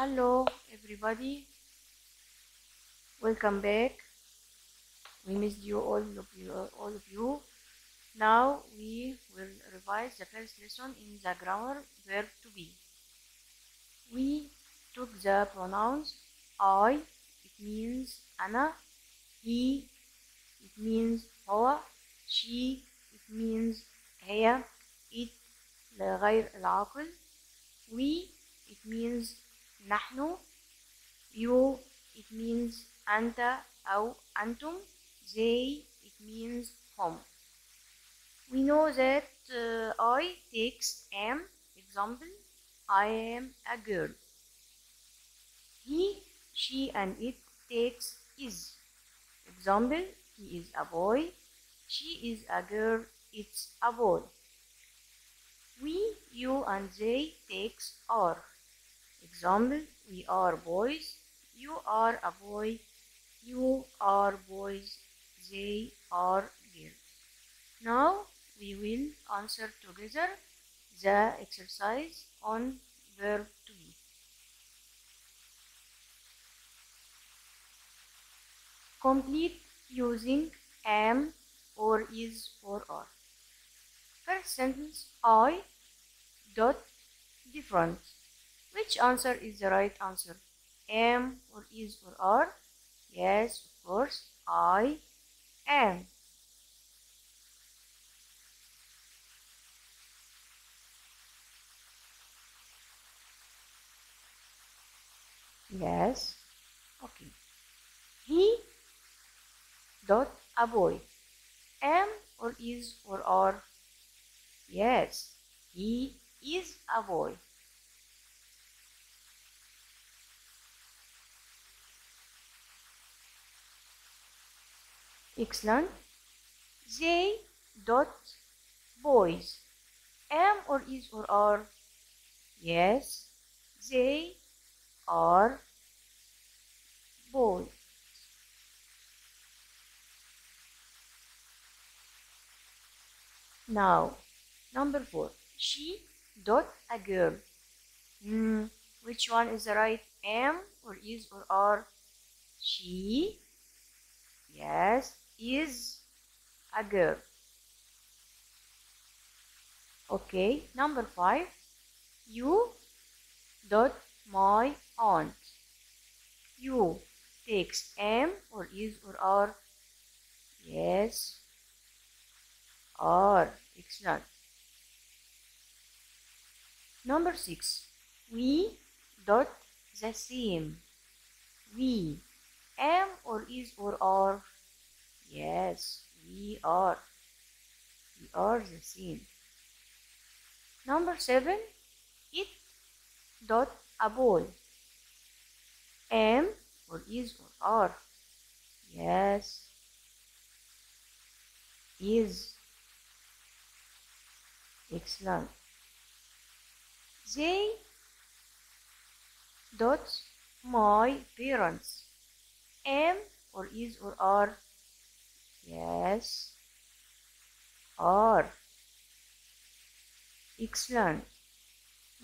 Hello everybody, welcome back. We missed you all of you. Now we will revise the first lesson in the grammar verb to be. We took the pronouns I, it means أنا, he, it means هو, she, it means هي, it لغير العاقل, we, it means نحن, you, it means أنت أو أنتم, they, it means هم. We know that I takes am. Example, I am a girl. He, she and it takes is. Example, he is a boy, she is a girl, it's a boy. We, you and they takes are. Example, we are boys, you are a boy, you are boys, they are girls. Now we will answer together the exercise on verb to be. Complete using am or is or are. First sentence, I dot different. Which answer is the right answer? Am or is or are? Yes, of course, I am. Yes, okay. He dot a boy. Am or is or are? Yes, he is a boy. Excellent. They dot boys. Am or is or are? Yes, they are boys. Now, number 4. She dot a girl. Which one is the right? Am or is or are? She, yes, is a girl. Okay, number 5. You dot my aunt. You takes am or is or are? Yes, are. Excellent. Number 6. We dot the same. We am or is or are? Yes, we are. We are the same. Number 7. It dot a boy. Am or is or are? Yes, is. Excellent. They dot my parents. Am or is or are? Yes, are. Excellent.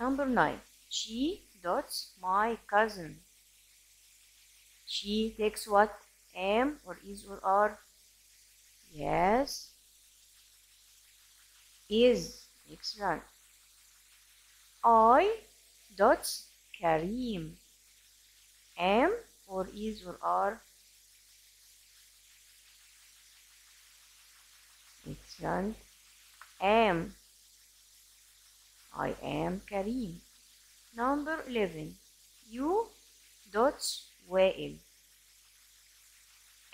Number 9. She dots my cousin. She takes what? Am or is or are? Yes, is. Excellent. I dots Kareem. Am or is or are? Excellent. Am. I am Kareem. Number 11. You dots Wael.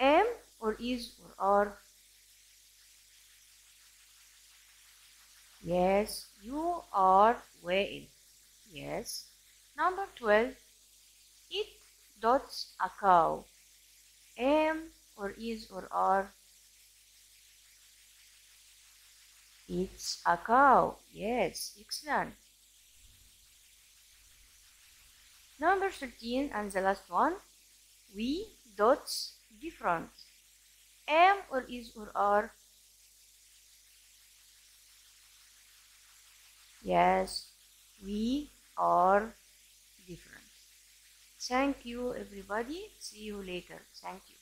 Am or is or are? Yes, you are Wael. Yes. Number 12. It dots a cow. Am or is or are? It's a cow. Yes, excellent. Number 13 and the last one. We dots different. Am or is or are? Yes, we are different. Thank you everybody. See you later. Thank you.